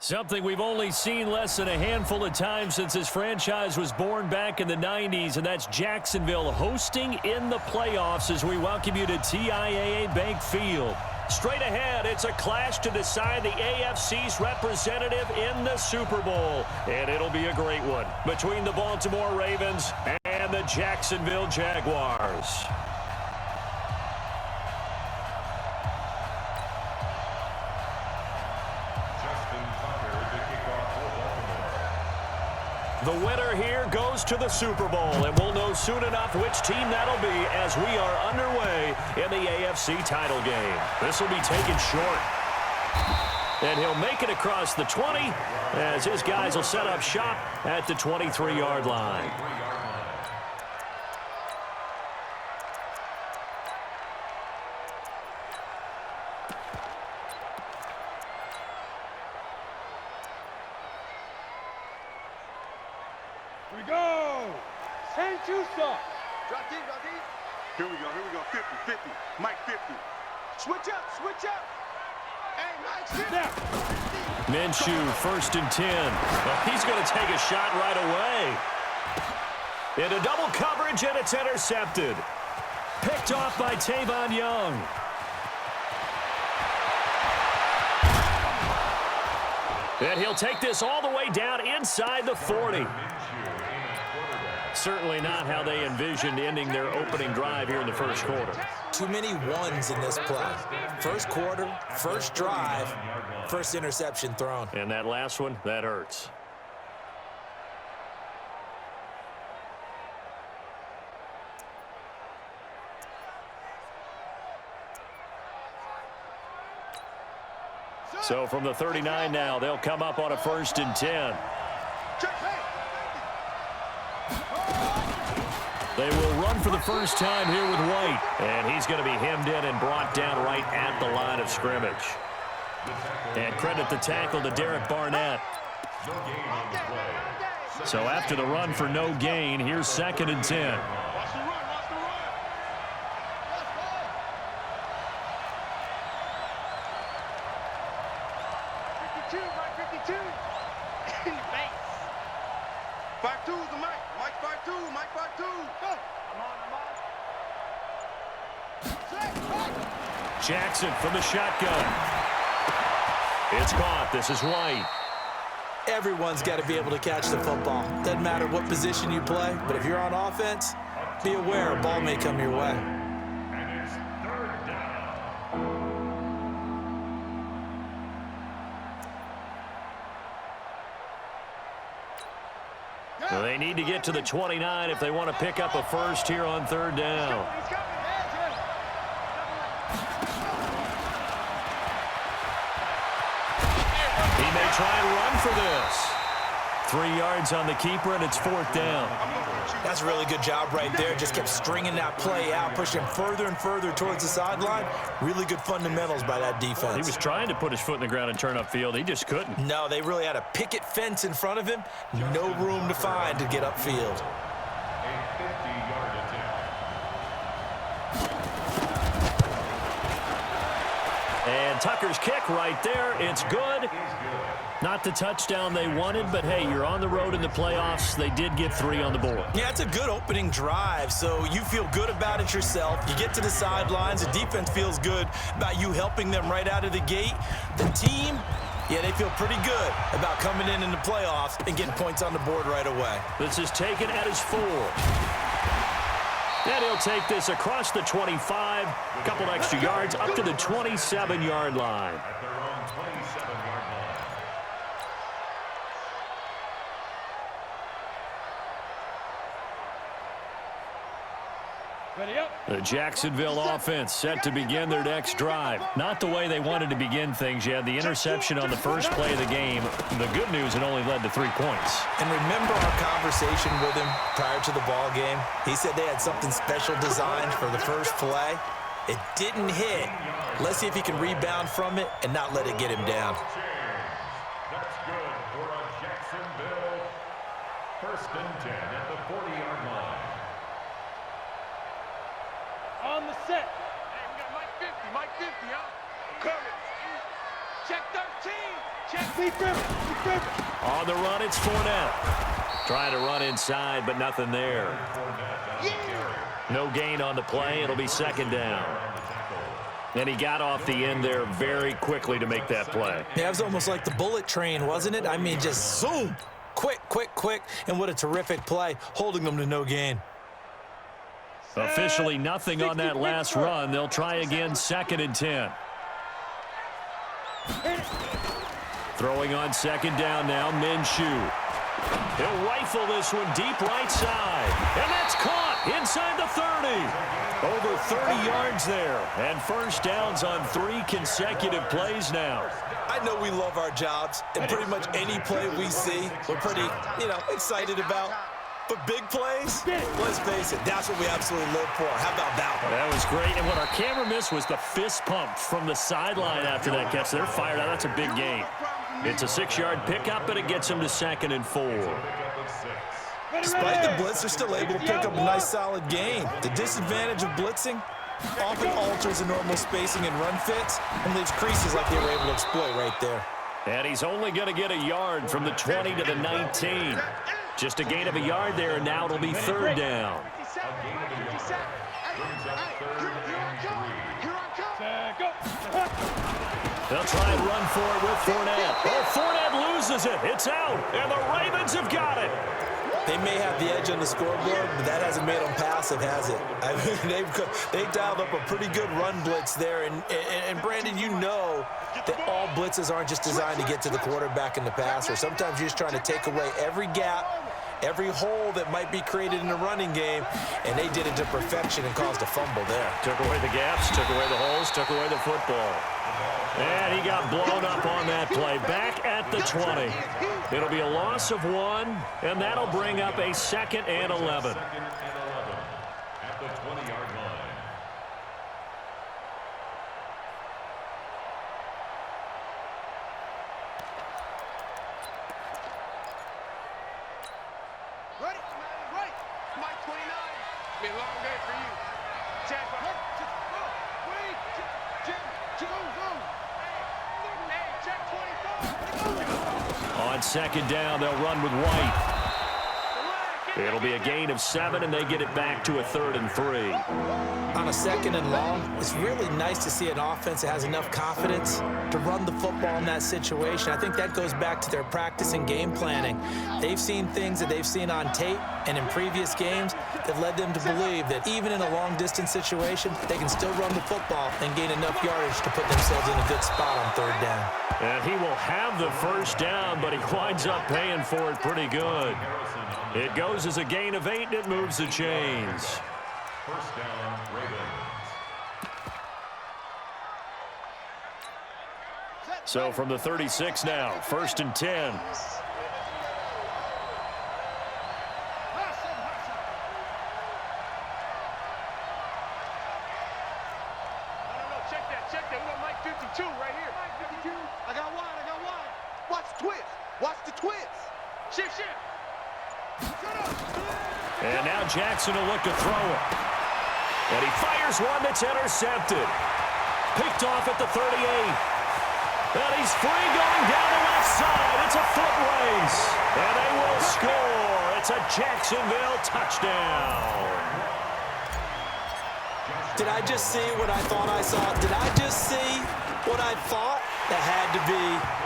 Something we've only seen less than a handful of times since this franchise was born back in the 90s, and that's Jacksonville hosting in the playoffs as we welcome you to TIAA Bank Field. Straight ahead, it's a clash to decide the AFC's representative in the Super Bowl, and it'll be a great one between the Baltimore Ravens and the Jacksonville Jaguars. The winner here goes to the Super Bowl, and we'll know soon enough which team that'll be as we are underway in the AFC title game. This will be taken short. And he'll make it across the 20 as his guys will set up shop at the 23-yard line. Here we go. St. Justo. Drop deep, drop deep. Here we go. 50, 50. Mike 50. Switch up, switch up. Hey, Mike 50. Snap. Minshew, 1st and 10. Well, he's going to take a shot right away. Into double coverage, and it's intercepted. Picked off by Tavon Young. And he'll take this all the way down inside the 40. Certainly not how they envisioned ending their opening drive here in the first quarter. Too many ones in this play. First quarter, first drive, first interception thrown. And that last one, that hurts. So from the 39 now, they'll come up on a 1st and 10. They will run for the first time here with White. And he's going to be hemmed in and brought down right at the line of scrimmage. And credit the tackle to Derek Barnett. So after the run for no gain, here's 2nd and 10. Jackson from the shotgun. It's caught. This is White. Everyone's got to be able to catch the football. Doesn't matter what position you play, but if you're on offense, be aware a ball may come your way. And it's 3rd down. Well, they need to get to the 29 if they want to pick up a first here on 3rd down. Try and run for this. 3 yards on the keeper, and it's 4th down. That's a really good job right there. Just kept stringing that play out, pushing further and further towards the sideline. Really good fundamentals by that defense. He was trying to put his foot in the ground and turn upfield. He just couldn't. No, they really had a picket fence in front of him. No room to find to get upfield. A 50-yard attempt. And Tucker's kick right there. It's good. Not the touchdown they wanted, but hey, you're on the road in the playoffs. They did get 3 on the board. Yeah, it's a good opening drive, so you feel good about it yourself. You get to the sidelines. The defense feels good about you helping them right out of the gate. The team, yeah, they feel pretty good about coming in the playoffs and getting points on the board right away. This is taken at his 4. And he'll take this across the 25, a couple extra yards, up to the 27-yard line. At their own 27-yard line. Ready up. The Jacksonville offense set to begin their next drive. Not the way they wanted to begin things. You had the interception on the first play of the game. The good news, it only led to 3 points. And remember our conversation with him prior to the ball game? He said they had something special designed for the first play. It didn't hit. Let's see if he can rebound from it and not let it get him down. That's good for a Jacksonville 1st and 10 at the 40-yard line. On the set. Hey, we got Mike 50, huh? Coming. Check 13. On the run, it's Fournette. Trying to run inside, but nothing there. No gain on the play. It'll be second down. And he got off the end there very quickly to make that play. Yeah, it was almost like the bullet train, wasn't it? I mean, just zoom. Quick, quick, quick. And what a terrific play, holding them to no gain. Officially nothing on that last run. They'll try again, 2nd and 10. Throwing on 2nd down now, Minshew. He'll rifle this one deep right side. And that's caught inside the 30. Over 30 yards there. And first downs on 3 consecutive plays now. I know we love our jobs, and pretty much any play we see, we're pretty, excited about. But big plays, let's face it, that's what we absolutely live for. How about that one? That was great. And what our camera missed was the fist pump from the sideline after that catch. They're fired out. That's a big gain. It's a 6-yard pickup, but it gets them to 2nd and 4. Despite the blitz, they're still able to pick up a nice, solid gain. The disadvantage of blitzing often alters the normal spacing and run fits and leaves creases like they were able to exploit right there. And he's only going to get a yard from the 20 to the 19. Just a gain of a yard there, and now it'll be 3rd down. They'll try and run for it with Fournette. Oh, Fournette loses it. It's out, and the Ravens have got it. They may have the edge on the scoreboard, but that hasn't made them passive, has it? I mean, they've dialed up a pretty good run blitz there. And Brandon, you know that all blitzes aren't just designed to get to the quarterback and the passer. Sometimes you're just trying to take away every gap, every hole that might be created in the running game, and they did it to perfection and caused a fumble there. Took away the gaps, took away the holes, took away the football. And he got blown up on that play. Back at the 20. It'll be a loss of 1, and that'll bring up a 2nd and 11. At the 20-yard line. Ready? Right. Mike 29. Be a long day for you. Jack, wait. Go. Hey, Jack 24. On 2nd down, they'll run with White. It'll be a gain of 7, and they get it back to a 3rd and 3. On a 2nd and long, it's really nice to see an offense that has enough confidence to run the football in that situation. I think that goes back to their practice and game planning. They've seen things that they've seen on tape and in previous games that led them to believe that even in a long-distance situation, they can still run the football and gain enough yardage to put themselves in a good spot on 3rd down. And he will have the first down, but he winds up paying for it pretty good. It goes as a gain of 8, and it moves the chains. First down, Ravens. So from the 36 now, 1st and 10. Check that. We got Mike 52 right here. Mike 52. I got wide. Watch the twist. Watch the twist. Shift. And now Jackson will look to throw it. And he fires one that's intercepted. Picked off at the 38. And he's free going down the left side. It's a foot race. And they will score. It's a Jacksonville touchdown. Did I just see what I thought I saw? Did I just see what I thought? That had to be.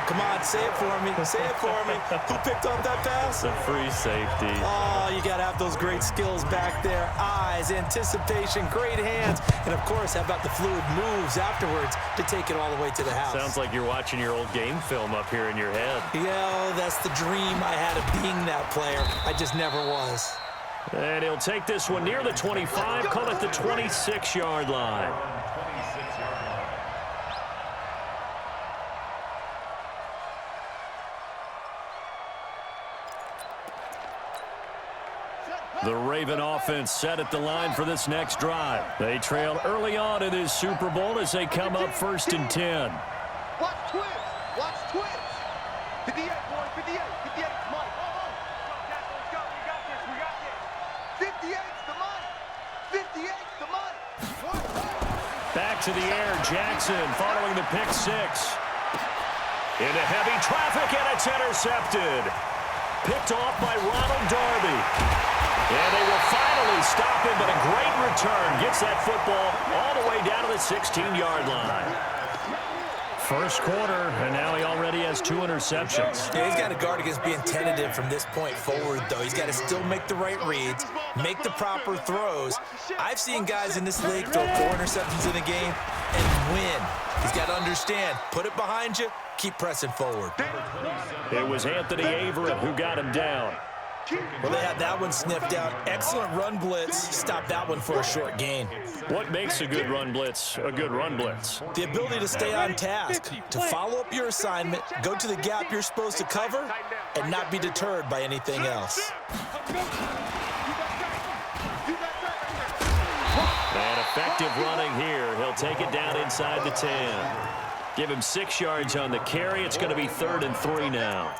Come on, say it for me. Say it for me. Who picked up that pass? The free safety. Oh, you got to have those great skills back there. Eyes, anticipation, great hands. And, of course, how about the fluid moves afterwards to take it all the way to the house? Sounds like you're watching your old game film up here in your head. Yeah, that's the dream I had of being that player. I just never was. And he'll take this one near the 25, call it the 26-yard line. The Raven offense set at the line for this next drive. They trail early on in this Super Bowl as they come up 1st and 10. Watch twist. 58, boy. 58. 58. Mike. Let's go. We got this. 58's the money. 58's the money. Back to the air, Jackson following the pick 6. Into heavy traffic, and it's intercepted. Picked off by Ronald Darby. And they will finally stop him, but a great return. Gets that football all the way down to the 16-yard line. First quarter, and now he already has 2 interceptions. Yeah, he's got to guard against being tentative from this point forward, though. He's got to still make the right reads, make the proper throws. I've seen guys in this league throw 4 interceptions in a game and win. He's got to understand, put it behind you, keep pressing forward. It was Anthony Averett who got him down. Well, they had that one sniffed out. Excellent run blitz. Stopped that one for a short gain. What makes a good run blitz a good run blitz? The ability to stay on task, to follow up your assignment, go to the gap you're supposed to cover, and not be deterred by anything else. And effective running here. He'll take it down inside the 10. Give him 6 yards on the carry. It's going to be 3rd and 3 now.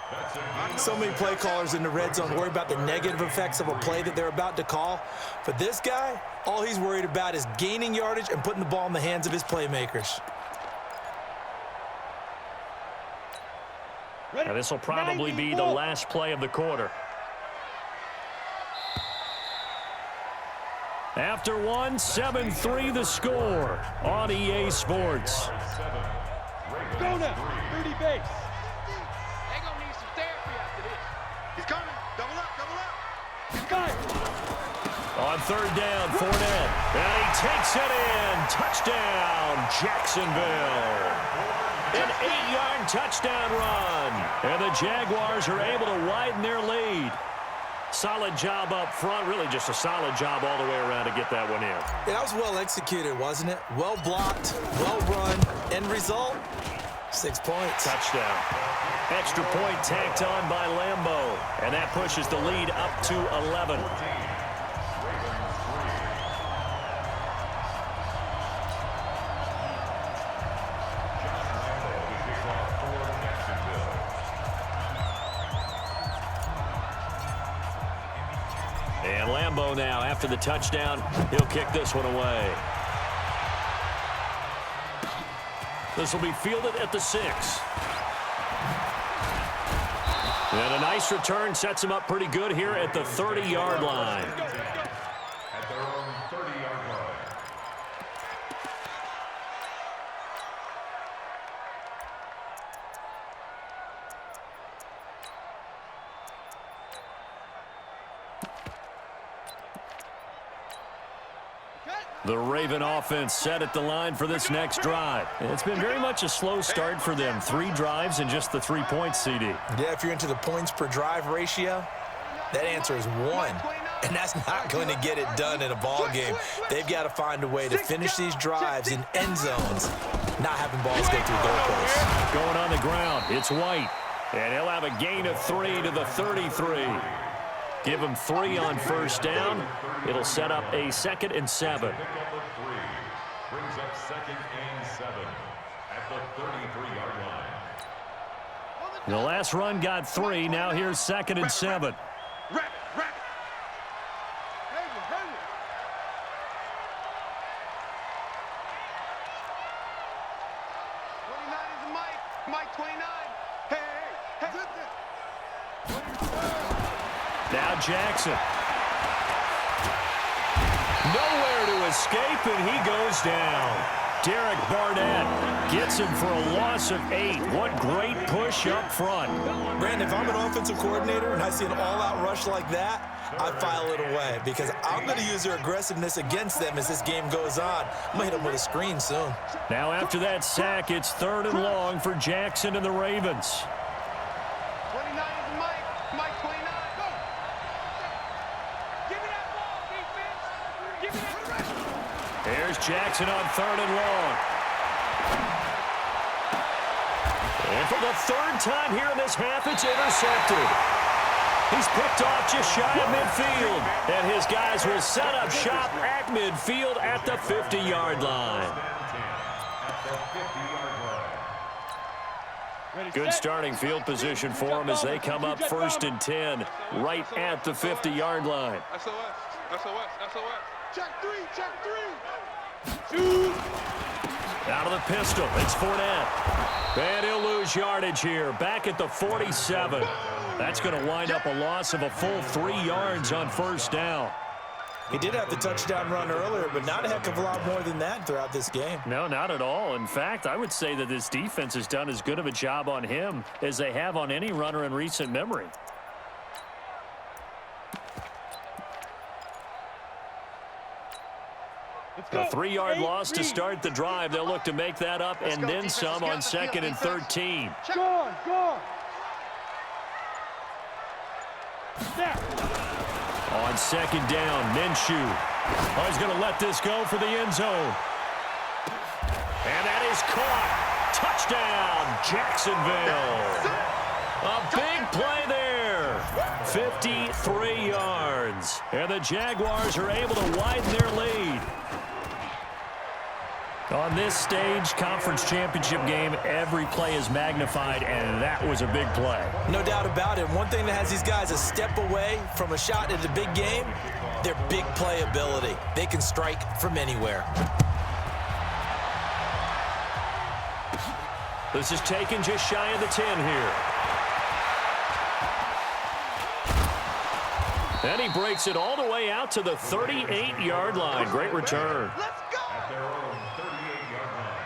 So many play callers in the red zone worry about the negative effects of a play that they're about to call. For this guy, all he's worried about is gaining yardage and putting the ball in the hands of his playmakers. Now this will probably be the last play of the quarter. After one, 7-3 the score on EA Sports. Go now, 30 base. They're going to need some therapy after this. He's coming. Double up, double up. He's coming. On 3rd down, Fournette. And he takes it in. Touchdown, Jacksonville. An 8-yard touchdown run. And the Jaguars are able to widen their lead. Solid job up front. Really just a solid job all the way around to get that one in. Yeah, that was well executed, wasn't it? Well blocked, well run. End result, 6 points. Touchdown. Extra point tacked on by Lambeau. And that pushes the lead up to 11. And Lambeau now, after the touchdown, he'll kick this one away. This will be fielded at the 6. And a nice return sets him up pretty good here at the 30-yard line. At their own 30-yard line. The Raven offense set at the line for this next drive. It's been very much a slow start for them. 3 drives and just the 3 points, CD. Yeah, if you're into the points per drive ratio, that answer is 1. And that's not going to get it done in a ball game. They've got to find a way to finish these drives in end zones, not having balls go through goalposts. Going on the ground, it's White. And he'll have a gain of 3 to the 33. Give him 3 on 1st down. It'll set up a 2nd and 7. Brings up 2nd and 7 at the 33-yard line. The last run got 3. Now here's 2nd and 7. Rabbit, rabbit. Raven, Raven. 29 is the Mike. Mike 29. Hey, hey, hey. Now Jackson. Nowhere to escape, and he goes down. Derek Barnett gets him for a loss of 8. What great push up front. Brandon, if I'm an offensive coordinator and I see an all-out rush like that, I file it away because I'm going to use their aggressiveness against them as this game goes on. I'm going to hit them with a screen soon. Now after that sack, it's 3rd and long for Jackson and the Ravens. 29 is the Mike. Mike 29. Go. Give me that ball, defense. Give me that. Here's Jackson on 3rd and long. And for the 3rd time here in this half, it's intercepted. He's picked off just shy of midfield. And his guys will set up shop at midfield at the 50-yard line. Good starting field position for them as they come up 1st and 10 right at the 50-yard line. SOS, SOS, SOS. Check 3, check 3. Shoot. Out of the pistol, it's Fournette. And he'll lose yardage here, back at the 47. That's going to wind up a loss of a full 3 yards on first down. He did have the touchdown run earlier, but not a heck of a lot more than that throughout this game. No, not at all. In fact, I would say that this defense has done as good of a job on him as they have on any runner in recent memory. A 3-yard loss to start the drive. They'll look to make that up and then some on 2nd and 13. Go on, go on. Snap. On 2nd down, Minshew. Oh, he's going to let this go for the end zone. And that is caught. Touchdown, Jacksonville. A big play there. 53 yards. And the Jaguars are able to widen their lead. On this stage, conference championship game, every play is magnified, and that was a big play. No doubt about it. One thing that has these guys a step away from a shot at a big game, their big play ability. They can strike from anywhere. This is taken just shy of the 10 here. And he breaks it all the way out to the 38-yard line. Great return. Let's go. At their own 38-yard line.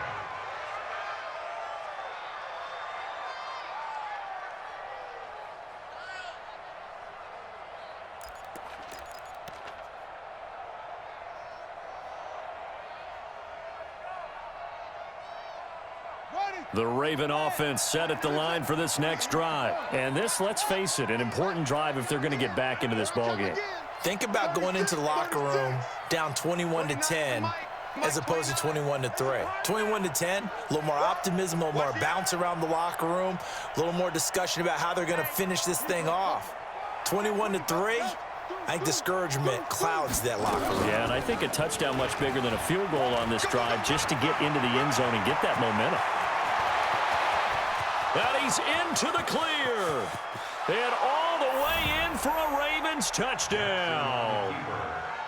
The Raven offense set at the line for this next drive. And this, let's face it, an important drive if they're going to get back into this ballgame. Think about going into the locker room down 21-10 as opposed to 21-3. 21-10, a little more optimism, a little more bounce around the locker room, a little more discussion about how they're going to finish this thing off. 21-3, I think discouragement clouds that locker room. Yeah, and I think a touchdown much bigger than a field goal on this drive just to get into the end zone and get that momentum. And he's into the clear. And all the way in for a Ravens touchdown.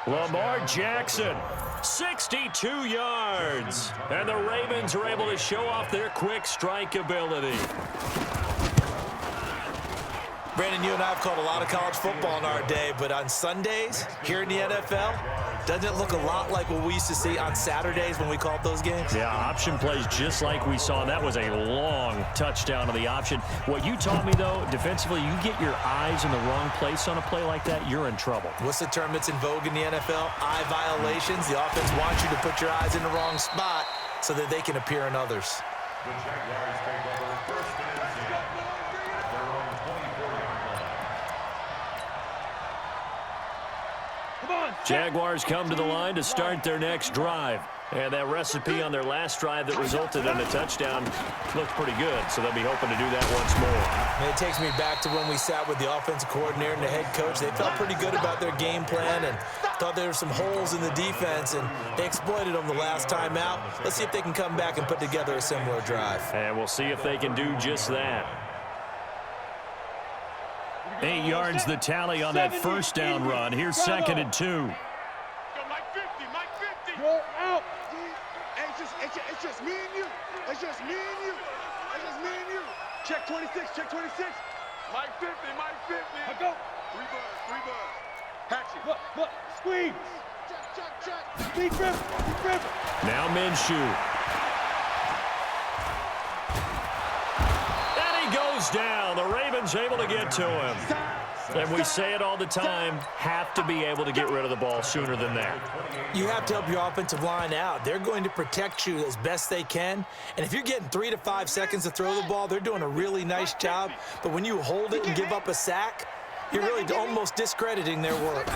Lamar Jackson, 62 yards. And the Ravens are able to show off their quick strike ability. Brandon, you and I have called a lot of college football in our day, but on Sundays here in the NFL, doesn't it look a lot like what we used to see on Saturdays when we called those games? Yeah, option plays just like we saw. That was a long touchdown on the option. What you taught me, though, defensively, you get your eyes in the wrong place on a play like that, you're in trouble. What's the term that's in vogue in the NFL? Eye violations. The offense wants you to put your eyes in the wrong spot so that they can appear in others. The Jaguars take over first and 10 at their own 24-yard line. Come on. Jaguars come to the line to start their next drive. And that recipe on their last drive that resulted in a touchdown looked pretty good, so they'll be hoping to do that once more. And it takes me back to when we sat with the offensive coordinator and the head coach. They felt pretty good about their game plan and thought there were some holes in the defense, and they exploited them the last time out. Let's see if they can come back and put together a similar drive. And we'll see if they can do just that. 8 yards the tally on that first down run. Here's 2nd and 2. Go Mike 50, Mike 50. Go out. Hey, it's just me and you. It's just me and you. It's just me and you. Check 26, check 26. Mike 50, Mike 50. I go. 3 buzz. Hatch it. Look. Squeeze. Check. Deep river. Now Minshew. And he goes down. The Ravens able to get to him. And we say it all the time, have to be able to get rid of the ball sooner than that. You have to help your offensive line out. They're going to protect you as best they can. And if you're getting 3 to 5 seconds to throw the ball, they're doing a really nice job. But when you hold it and give up a sack, you're really almost discrediting their work.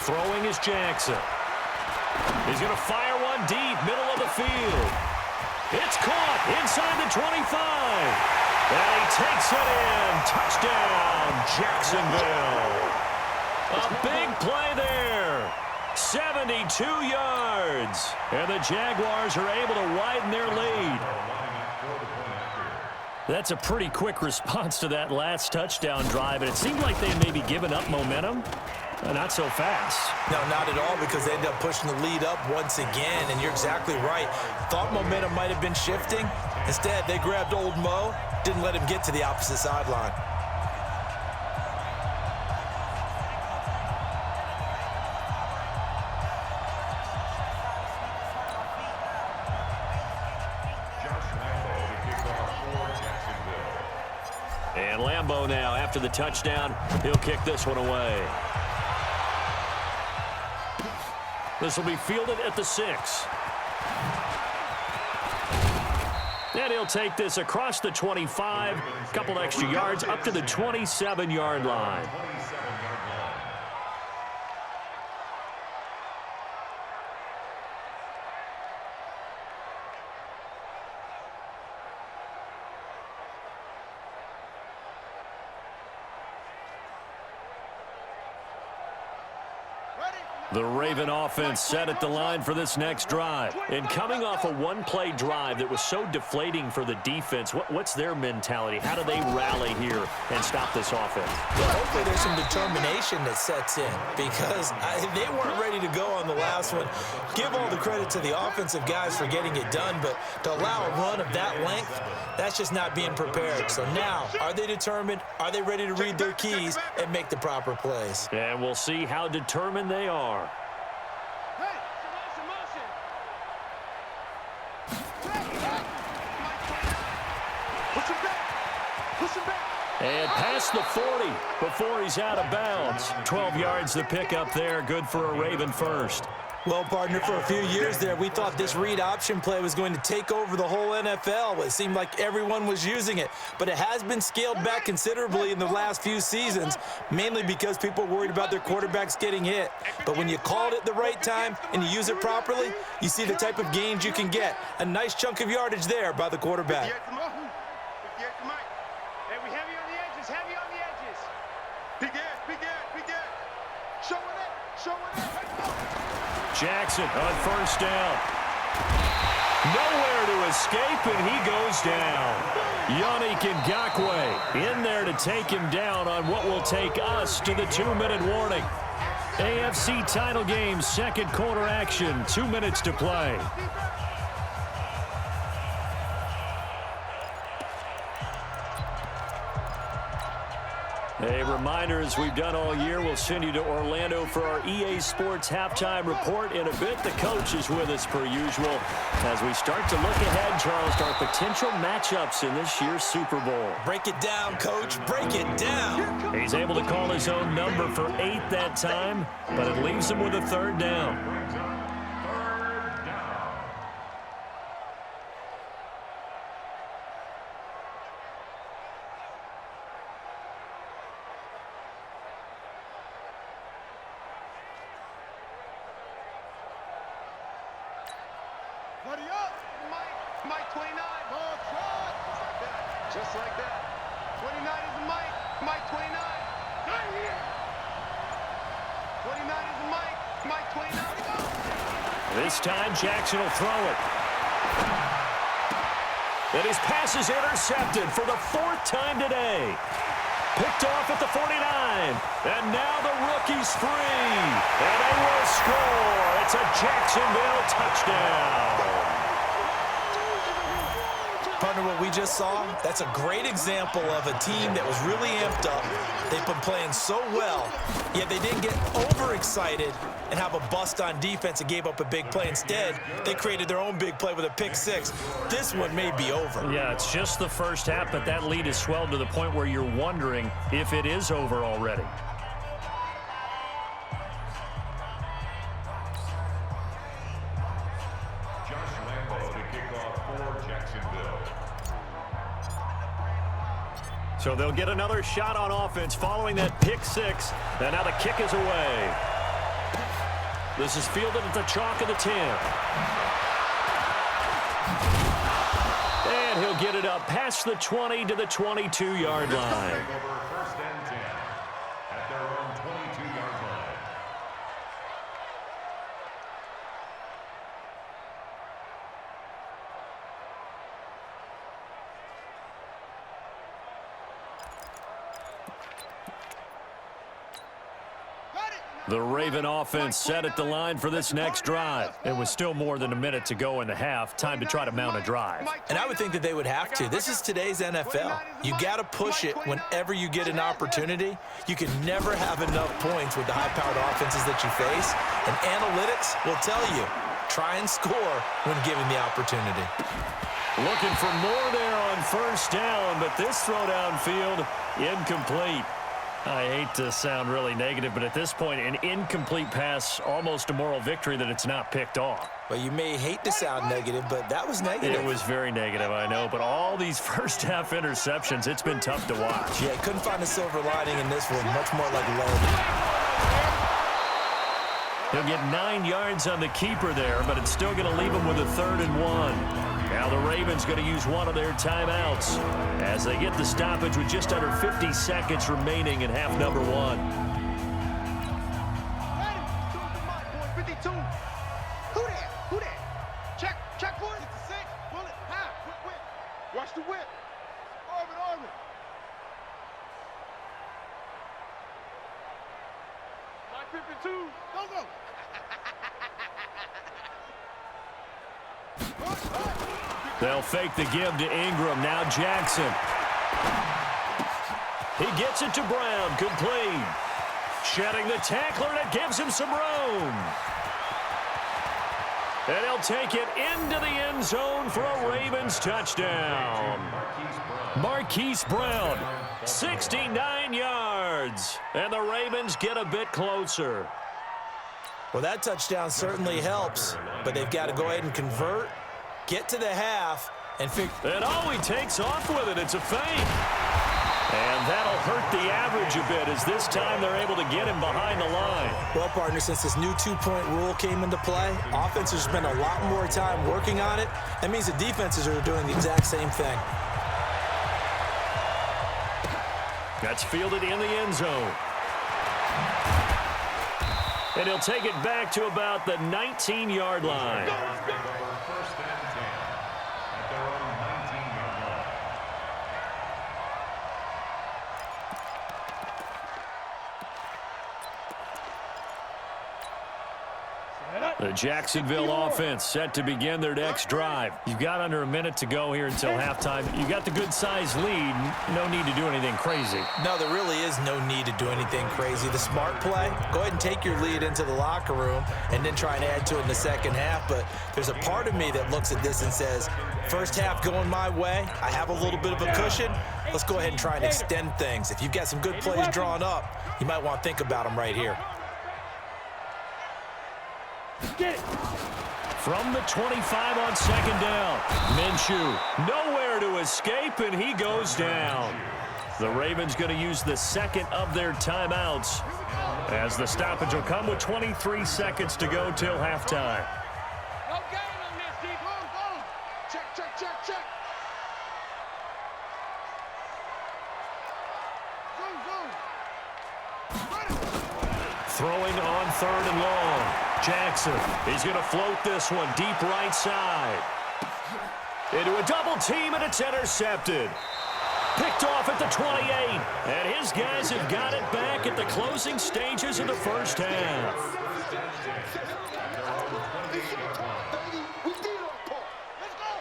Throwing is Jackson. He's going to fire one deep, middle of the field. It's caught inside the 25. And he takes it in. Touchdown, Jacksonville. A big play there. 72 yards. And the Jaguars are able to widen their lead. That's a pretty quick response to that last touchdown drive. And it seemed like they may be giving up momentum. Not so fast. No, not at all, because they end up pushing the lead up once again, and you're exactly right. Thought momentum might have been shifting. Instead, they grabbed old Mo, didn't let him get to the opposite sideline. And Lambeau now, after the touchdown, he'll kick this one away. This will be fielded at the 6. And he'll take this across the 25, a couple extra yards up to the 27-yard line. The Raven offense set at the line for this next drive. And coming off a one-play drive that was so deflating for the defense, what's their mentality? How do they rally here and stop this offense? Well, hopefully there's some determination that sets in, because they weren't ready to go on the last one. Give all the credit to the offensive guys for getting it done, but to allow a run of that length, that's just not being prepared. So now, are they determined? Are they ready to read their keys and make the proper plays? And we'll see how determined they are. And past the 40 before he's out of bounds. 12 yards to pick up there. Good for a Raven first. Well, partner, for a few years there, we thought this read option play was going to take over the whole NFL. It seemed like everyone was using it, but it has been scaled back considerably in the last few seasons, mainly because people are worried about their quarterbacks getting hit. But when you call it at the right time and you use it properly, you see the type of gains you can get. A nice chunk of yardage there by the quarterback. Jackson on first down. Nowhere to escape, and he goes down. Yannick Ngakoue in there to take him down on what will take us to the 2-minute warning. AFC title game, second quarter action, 2 minutes to play. A reminder, as we've done all year, we'll send you to Orlando for our EA Sports halftime report in a bit. The coach is with us per usual as we start to look ahead, Charles, to our potential matchups in this year's Super Bowl. Break it down, Coach. Break it down. He's able to call his own number for 8 that time, but it leaves him with a third down. Mike 29. Ball shot. Just like that. 29 is Mike. Mike 29. Not here. 29 is Mike. Mike 29. This time Jackson will throw it. And his pass is intercepted for the 4th time today. Picked off at the 49. And now the rookie's free. And they will score. It's a Jacksonville touchdown. Partner, what we just saw, that's a great example of a team that was really amped up. They've been playing so well, yet they didn't get overexcited and have a bust on defense and gave up a big play. Instead, they created their own big play with a pick 6. This one may be over. Yeah, it's just the first half, but that lead has swelled to the point where you're wondering if it is over already. So they'll get another shot on offense following that pick 6. And now the kick is away. This is fielded at the chalk of the 10. And he'll get it up past the 20 to the 22-yard line. First and 10 at their own 22-yard line. The Raven offense set at the line for this next drive. It was still more than a minute to go in the half. Time to try to mount a drive. And I would think that they would have to. This is today's NFL. You got to push it whenever you get an opportunity. You can never have enough points with the high-powered offenses that you face. And analytics will tell you, try and score when given the opportunity. Looking for more there on first down, but this throw downfield, incomplete. I hate to sound really negative, but at this point, an incomplete pass, almost a moral victory that it's not picked off. Well, you may hate to sound negative, but that was negative. It was very negative, I know, but all these first-half interceptions, it's been tough to watch. Yeah, couldn't find a silver lining in this one, much more like lead. He'll get 9 yards on the keeper there, but it's still going to leave him with a 3rd and 1. Now the Ravens going to use one of their timeouts as they get the stoppage with just under 50 seconds remaining in half number 1. 52. Who that? Check for it. 66. Bullet. High. Whip. Watch the whip. Orbit. Mike 52. Go. They'll fake the give to Ingram. Now Jackson. He gets it to Brown. Complete. Shedding the tackler, and it gives him some room. And he'll take it into the end zone for a Ravens touchdown. Marquise Brown, 69 yards. And the Ravens get a bit closer. Well, that touchdown certainly helps, but they've got to go ahead and convert, get to the half, and figure. And he takes off with it. It's a fake. And that'll hurt the average a bit as this time they're able to get him behind the line. Well, partner, since this new two-point rule came into play, offenses spend a lot more time working on it. That means the defenses are doing the exact same thing. That's fielded in the end zone. And he'll take it back to about the 19-yard line. First and 10 at their own 19-yard line. The Jacksonville offense set to begin their next drive. You've got under a minute to go here until halftime. You've got the good-sized lead. No need to do anything crazy. No, there really is no need to do anything crazy. The smart play, go ahead and take your lead into the locker room and then try and add to it in the second half. But there's a part of me that looks at this and says, first half going my way, I have a little bit of a cushion. Let's go ahead and try and extend things. If you've got some good plays drawn up, you might want to think about them right here. Get it. From the 25 on second down, Minshew nowhere to escape, and he goes down. The Ravens going to use the second of their timeouts as the stoppage will come with 23 seconds to go till halftime. No game on this, D. Go. Check. Throwing on 3rd and long. Jackson, he's going to float this one deep right side. Into a double team, and it's intercepted. Picked off at the 28. And his guys have got it back at the closing stages of the first half.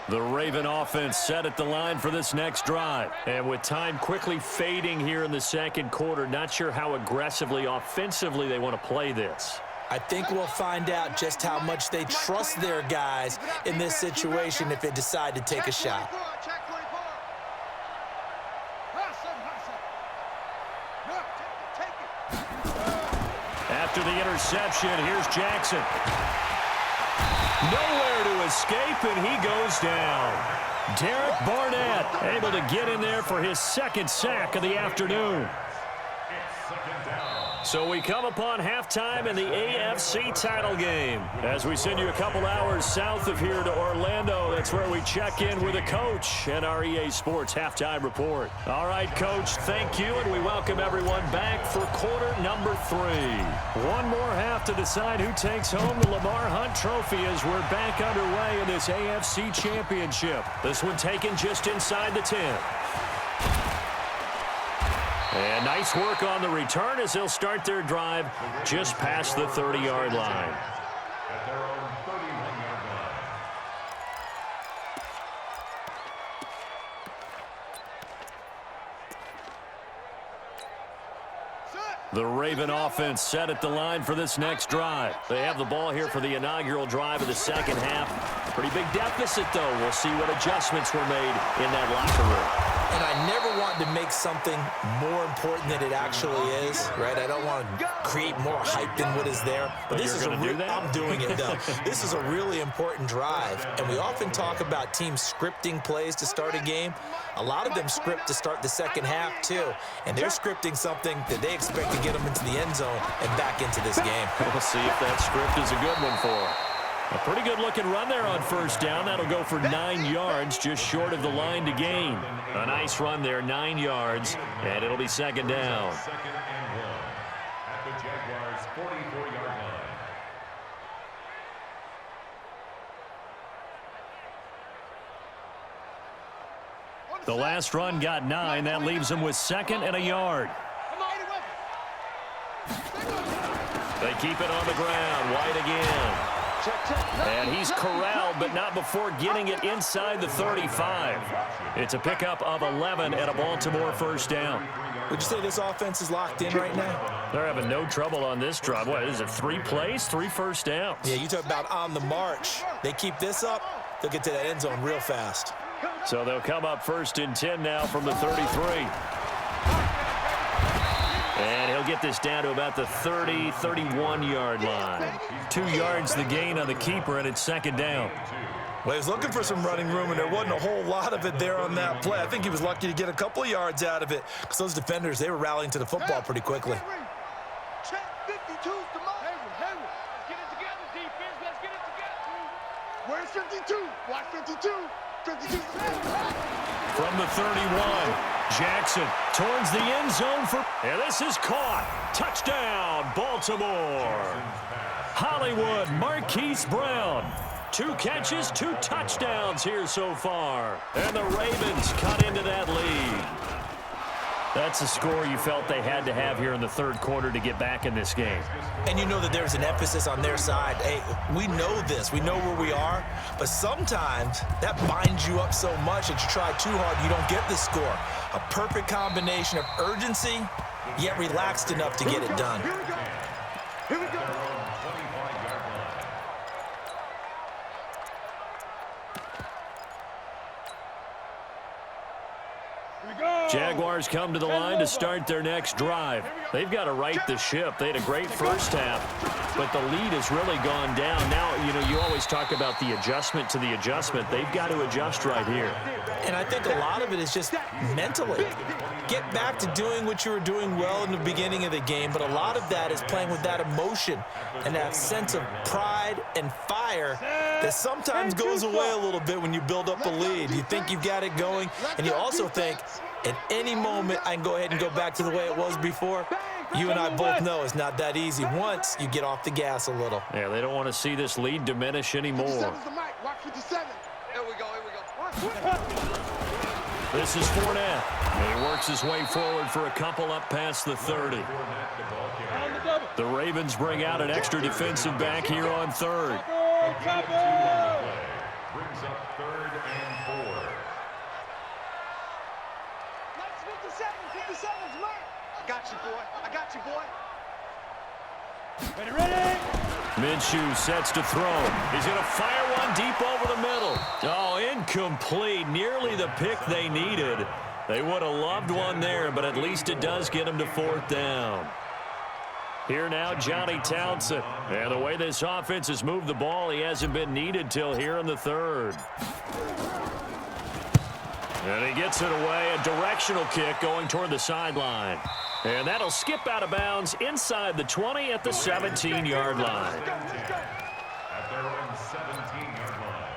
The Raven offense set at the line for this next drive. And with time quickly fading here in the second quarter, not sure how aggressively, offensively they want to play this. I think we'll find out just how much they trust their guys in this situation if they decide to take a shot. Check 24. After the interception, here's Jackson. Nowhere to escape, and he goes down. Derek Barnett able to get in there for his second sack of the afternoon. So we come upon halftime in the AFC title game. As we send you a couple hours south of here to Orlando, that's where we check in with a coach and our EA Sports halftime report. All right, Coach, thank you, and we welcome everyone back for quarter number 3. One more half to decide who takes home the Lamar Hunt Trophy as we're back underway in this AFC Championship. This one taken just inside the 10. And nice work on the return as they'll start their drive just past the 30-yard line. At their own 31-yard line. The Raven offense set at the line for this next drive. They have the ball here for the inaugural drive of the second half. Pretty big deficit, though. We'll see what adjustments were made in that locker room. And I never want to make something more important than it actually is, right? I don't want to create more hype than what is there. But this is I'm doing it, though. This is a really important drive. And we often talk about teams scripting plays to start a game. A lot of them script to start the second half, too. And they're scripting something that they expect to get them into the end zone and back into this game. We'll see if that script is a good one for them. A pretty good-looking run there on first down. That'll go for 9 yards, just short of the line to gain. A nice run there, 9 yards, and it'll be second down. Second and 1 at the Jaguars' 44-yard line. The last run got 9. That leaves them with 2nd and a yard. They keep it on the ground. White again. And he's corralled, but not before getting it inside the 35. It's a pickup of 11 and a Baltimore first down. Would you say this offense is locked in right now? They're having no trouble on this drive. What is it, 3 plays, 3 first downs? Yeah, you talk about on the march. They keep this up, they'll get to that end zone real fast. So they'll come up 1st and 10 now from the 33. And he'll get this down to about the 30, 31-yard line. 2 yards the gain on the keeper, and it's second down. Well, he was looking for some running room, and there wasn't a whole lot of it there on that play. I think he was lucky to get a couple of yards out of it because those defenders, they were rallying to the football pretty quickly. Check 52's the most. Hayward. Let's get it together, defense. Let's get it together. Where's 52? Watch 52. 52. From the 31. Jackson towards the end zone for, and this is caught. Touchdown, Baltimore. Hollywood Marquise Brown. 2 catches, 2 touchdowns here so far. And the Ravens cut into that lead. That's a score you felt they had to have here in the third quarter to get back in this game. And you know that there's an emphasis on their side. Hey, we know this. We know where we are. But sometimes that binds you up so much that you try too hard, you don't get the score. A perfect combination of urgency, yet relaxed enough to get it done. Here we go. Here we go. Jaguars come to the line to start their next drive. They've got to right the ship. They had a great first half, but the lead has really gone down. Now, you always talk about the adjustment to the adjustment. They've got to adjust right here. And I think a lot of it is just mentally. Get back to doing what you were doing well in the beginning of the game, but a lot of that is playing with that emotion and that sense of pride and fire that sometimes goes away a little bit when you build up a lead. You think you've got it going, and you also think, at any moment, I can go ahead and go back to the way it was before. You and I both know it's not that easy once you get off the gas a little. Yeah, they don't want to see this lead diminish anymore. 57's the mic. Watch 57. Here we go. This is Fournette. And he works his way forward for a couple up past the 30. The Ravens bring out an extra defensive back here on third. Brings up 3rd and 4. 57's mic. I got you, boy. Ready? Minshew sets to throw. He's going to fire one deep over the middle. Oh, incomplete. Nearly the pick they needed. They would have loved one there, but at least it does get them to 4th down. Here now, Johnny Townsend. And the way this offense has moved the ball, he hasn't been needed till here in the 3rd. And he gets it away, a directional kick going toward the sideline. And that'll skip out of bounds inside the 20 at the 17-yard line. At their own 17-yard line.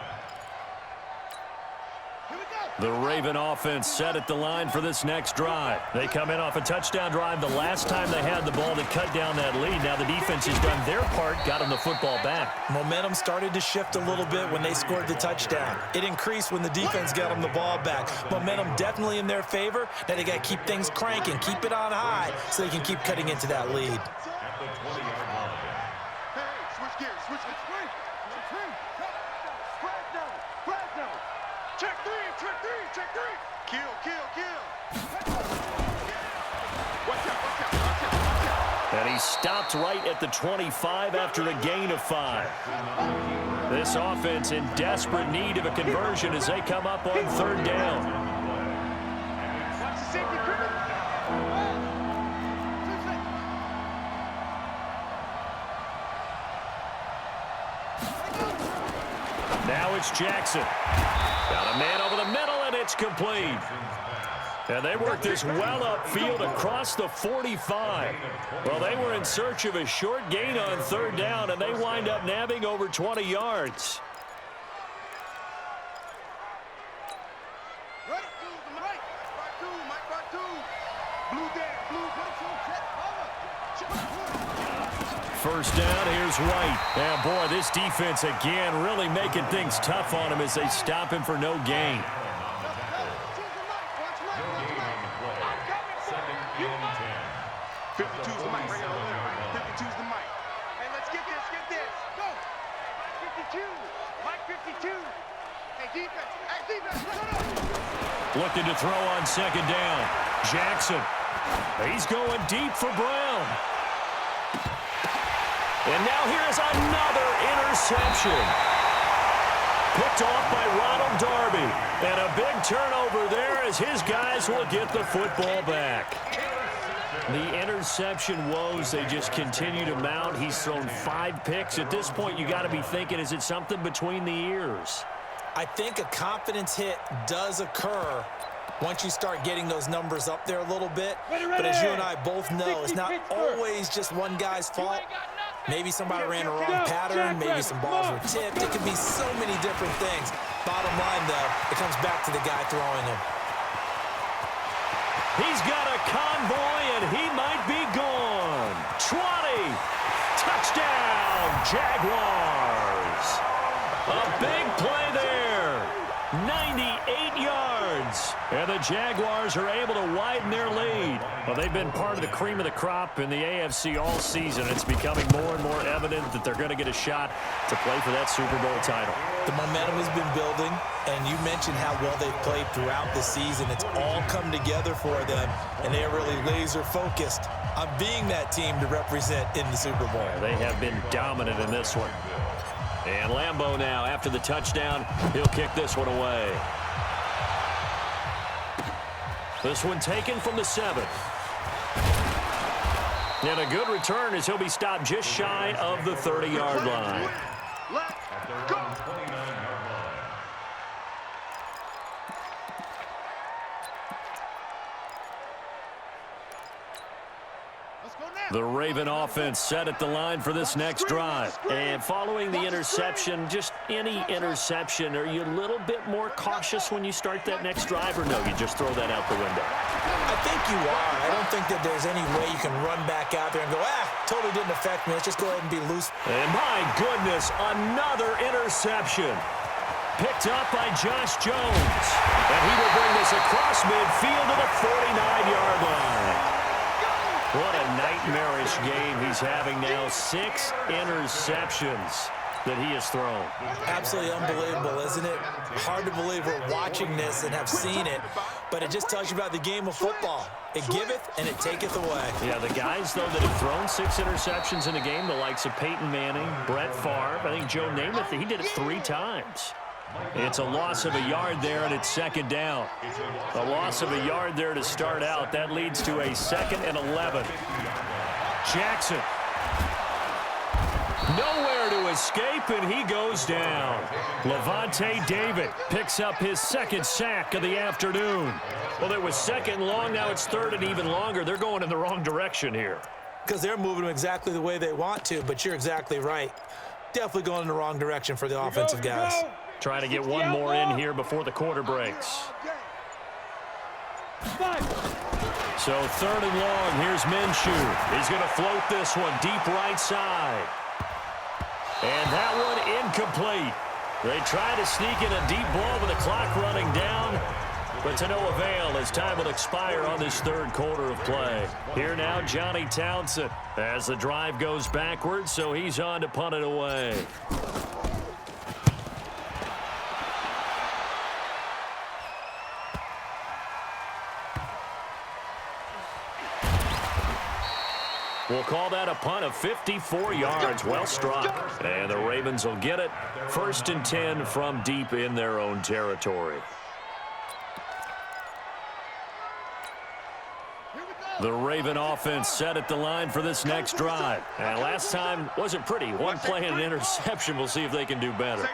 Here we go. The Raven offense set at the line for this next drive. They come in off a touchdown drive the last time they had the ball to cut down that lead. Now the defense has done their part, got them the football back. Momentum started to shift a little bit when they scored the touchdown. It increased when the defense got them the ball back. Momentum definitely in their favor. Now they got to keep things cranking, keep it on high so they can keep cutting into that lead. At the 20-yard line. Hey, switch gears, switch gears. Fresno. Check three. Kill. Watch out. And he stopped right at the 25 after a gain of 5. This offense in desperate need of a conversion as they come up on third down. Watch the safety, criminal. Now it's Jackson. Got a man over the middle, and it's complete. And they worked this well upfield across the 45. Well, they were in search of a short gain on third down, and they wind up nabbing over 20 yards. First down, here's White. And boy, this defense again really making things tough on him as they stop him for no gain. Looking to throw on second down. Jackson. He's going deep for Brown. And now here's another interception. Picked off by Ronald Darby. And a big turnover there as his guys will get the football back. The interception woes, they just continue to mount. He's thrown 5 picks. At this point, you got to be thinking, is it something between the ears? I think a confidence hit does occur once you start getting those numbers up there a little bit. But as you and I both know, it's not always just one guy's fault. Maybe somebody ran a wrong pattern. Maybe some balls were tipped. It could be so many different things. Bottom line, though, it comes back to the guy throwing them. He's got a convoy, and he might be gone. 20. Touchdown, Jaguars. A big play there. 98 yards. And the Jaguars are able to widen their lead. Well, they've been part of the cream of the crop in the AFC all season. It's becoming more and more evident that they're going to get a shot to play for that Super Bowl title. The momentum has been building, and you mentioned how well they've played throughout the season. It's all come together for them, and they're really laser-focused on being that team to represent in the Super Bowl. They have been dominant in this one. And Lambeau now, after the touchdown, he'll kick this one away. This one taken from the 7. And a good return as he'll be stopped just shy of the 30-yard line. Let's go. The Raven offense set at the line for this next drive. And following the interception, just any interception, are you a little bit more cautious when you start that next drive, or no, you just throw that out the window? I think you are. I don't think that there's any way you can run back out there and go, totally didn't affect me. Let's just go ahead and be loose. And my goodness, another interception. Picked up by Josh Jones. And he will bring this across midfield to the 49-yard line. What a nightmarish game he's having now. 6 interceptions that he has thrown. Absolutely unbelievable, isn't it? Hard to believe we're watching this and have seen it, but it just tells you about the game of football. It giveth and it taketh away. Yeah, the guys, though, that have thrown 6 interceptions in a game, the likes of Peyton Manning, Brett Favre, I think Joe Namath, he did it 3 times. It's a loss of a yard there, and it's second down. A loss of a yard there to start out. That leads to a 2nd and 11. Jackson. Nowhere to escape, and he goes down. Levante David picks up his 2nd sack of the afternoon. Well, it was 2nd long. Now it's 3rd and even longer. They're going in the wrong direction here. Because they're moving them exactly the way they want to, but you're exactly right. Definitely going in the wrong direction for the offensive guys. Trying to get one more in here before the quarter breaks. So 3rd and long. Here's Minshew. He's going to float this one deep right side. And that one incomplete. They try to sneak in a deep ball with the clock running down, but to no avail as time will expire on this 3rd quarter of play. Here now, Johnny Townsend as the drive goes backwards, so he's on to punt it away. We'll call that a punt of 54 yards. Well struck. And the Ravens will get it. 1st and 10 from deep in their own territory. The Raven offense set at the line for this next drive. And last time wasn't pretty. One play and an interception. We'll see if they can do better.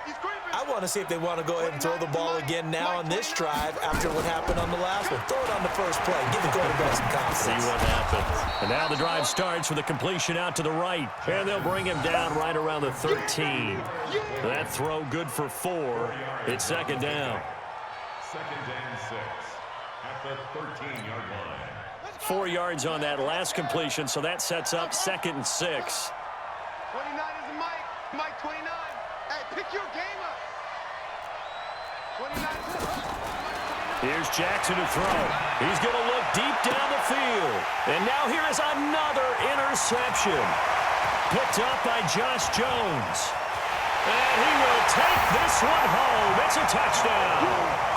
I want to see if they want to go ahead and throw the ball again now on this drive after what happened on the last one. Throw it on the first play. Give the quarterback some confidence. See what happens. And now the drive starts with a completion out to the right. And they'll bring him down right around the 13. That throw good for 4. It's 2nd down. 2nd and 6 at the 13-yard line. 4 yards on that last completion, so that sets up 2nd and 6. 29 is a Mike. Mike 29. Hey, pick your game up. 29 is a Here's Jackson to throw. He's going to look deep down the field. And now here is another interception. Picked up by Josh Jones. And he will take this one home. It's a touchdown.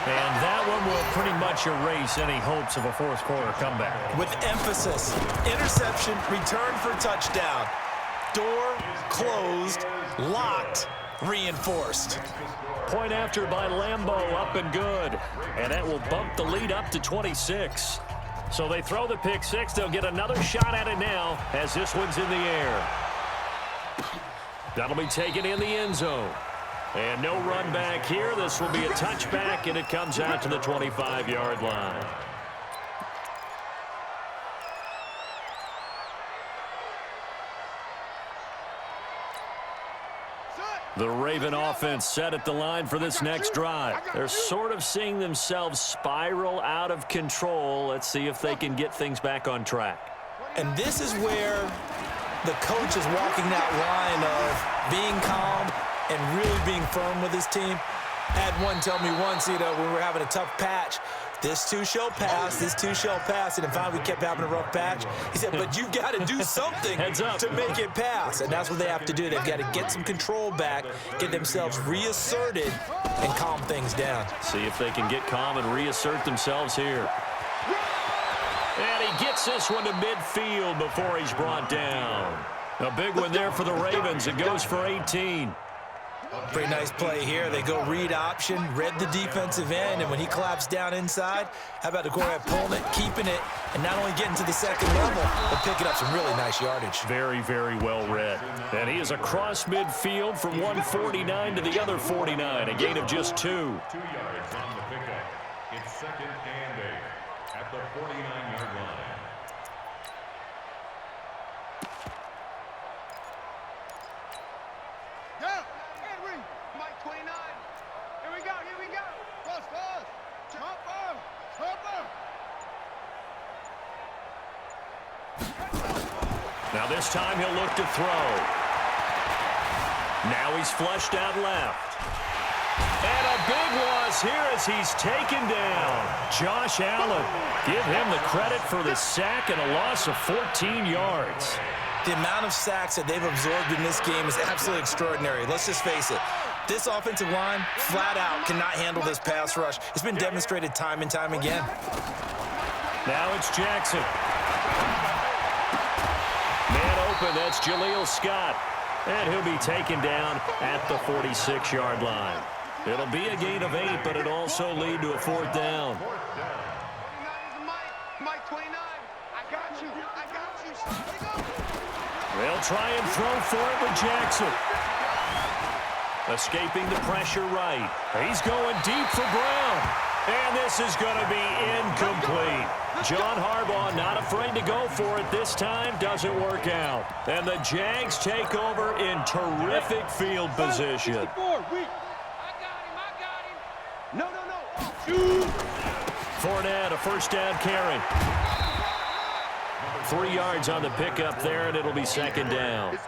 And that one will pretty much erase any hopes of a 4th quarter comeback. With emphasis, interception, return for touchdown. Door closed, locked, reinforced. Point after by Lambo, up and good. And that will bump the lead up to 26. So they throw the pick 6. They'll get another shot at it now as this one's in the air. That'll be taken in the end zone. And no run back here. This will be a touchback, and it comes out to the 25-yard line. The Raven offense set at the line for this next drive. They're sort of seeing themselves spiral out of control. Let's see if they can get things back on track. And this is where the coach is walking that line of being calm and really being firm with his team. I had one tell me once, when we were having a tough patch, this too shall pass, this too shall pass, and finally we kept having a rough patch. He said, but you got to do something to make it pass, and that's what they have to do. They've got to get some control back, get themselves reasserted, and calm things down. See if they can get calm and reassert themselves here. And he gets this one to midfield before he's brought down. A big one there for the Ravens. It goes for 18. Pretty nice play here. They go read option, read the defensive end, and when he collapsed down inside, how about the quarterback pulling it, keeping it, and not only getting to the 2nd level, but picking up some really nice yardage. Very, very well read. And he is across midfield from one 49 to the other 49, a gain of just 2. 2 yards on the pickup. It's 2nd and 8 at the 49-yard line. Now this time he'll look to throw. Now he's flushed out left. And a big loss here as he's taken down. Josh Allen. Give him the credit for the sack and a loss of 14 yards. The amount of sacks that they've absorbed in this game is absolutely extraordinary. Let's just face it. This offensive line, flat out, cannot handle this pass rush. It's been demonstrated time and time again. Now it's Jackson. Man open, that's Jaleel Scott. And he'll be taken down at the 46-yard line. It'll be a gain of 8, but it'll also lead to a 4th down. Mike 29, I got you. They'll try and throw for it with Jackson. Escaping the pressure right. He's going deep for Brown. And this is going to be incomplete. John Harbaugh not afraid to go for it this time. Doesn't work out. And the Jags take over in terrific field position. 64, weak. No. Fournette, a first down carry. 3 yards on the pickup there, and it'll be second down.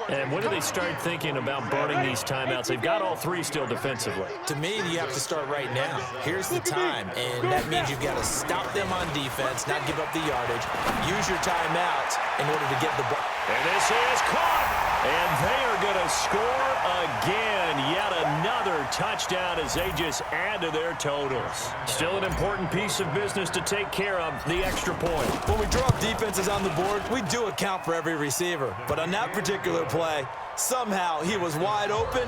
And when do they start thinking about burning these timeouts? They've got all 3 still defensively. To me, you have to start right now. Here's the time, and that means you've got to stop them on defense, not give up the yardage. Use your timeouts in order to get the ball. And this is caught. And they are going to score again. Yet another touchdown as they just add to their totals. Still an important piece of business to take care of, the extra point. When we drop defenses on the board, we do account for every receiver. But on that particular play, somehow he was wide open,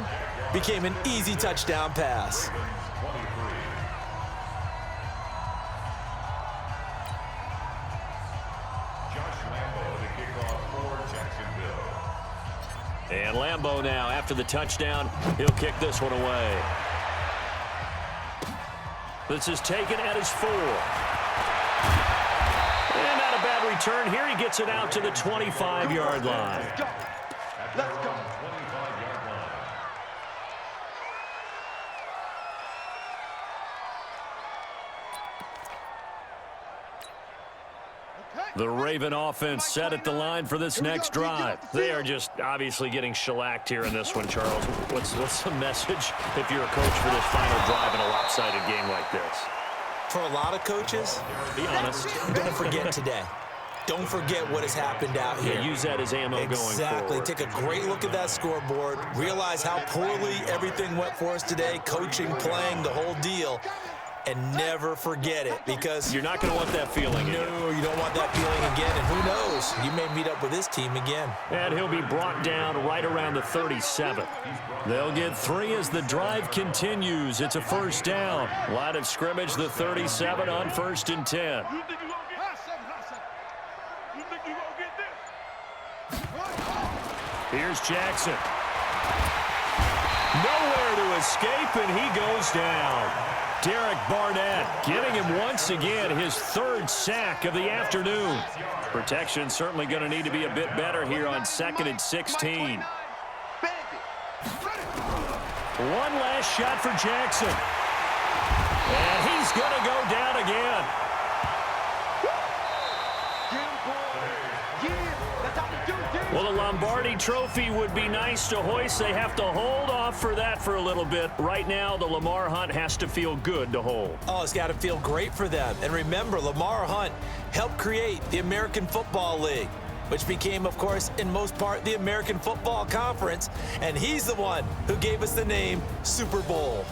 became an easy touchdown pass. And Lambeau now, after the touchdown, he'll kick this one away. This is taken at his 4. And not a bad return here. He gets it out to the 25-yard line. Let's go. The Raven offense set at the line for this next drive. They are just obviously getting shellacked here in this one, Charles. What's the message if you're a coach for this final drive in a lopsided game like this? For a lot of coaches, Be honest. don't forget today. Don't forget what has happened out here. Yeah, use that as ammo going forward. Exactly. Take a great look at that scoreboard. Realize how poorly everything went for us today. Coaching, playing, the whole deal. And never forget it, because You're not going to want that feeling again. no, you don't want that feeling again. And who knows? You may meet up with this team again. And he'll be brought down right around the 37. They'll get 3 as the drive continues. It's a first down. Line of scrimmage, the 37 on 1st and 10. You think you gonna get this? Here's Jackson. Nowhere to escape, and he goes down. Derek Barnett getting him once again, his 3rd sack of the afternoon. Protection certainly going to need to be a bit better here on 2nd and 16. One last shot for Jackson. And he's going to go down again. Well, the Lombardi Trophy would be nice to hoist. They have to hold off for that for a little bit. Right now, the Lamar Hunt has to feel good to hold. Oh, it's got to feel great for them. And remember, Lamar Hunt helped create the American Football League, which became, of course, in most part, the American Football Conference. And he's the one who gave us the name Super Bowl.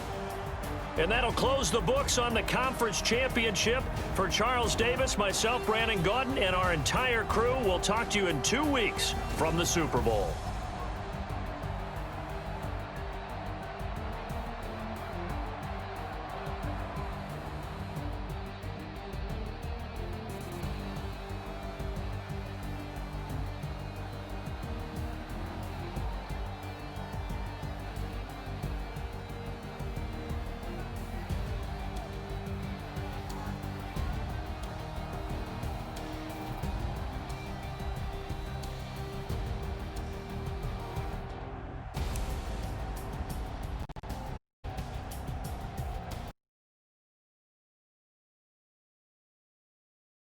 And that'll close the books on the conference championship. For Charles Davis, myself, Brandon Gaudin, and our entire crew, we'll talk to you in 2 weeks from the Super Bowl.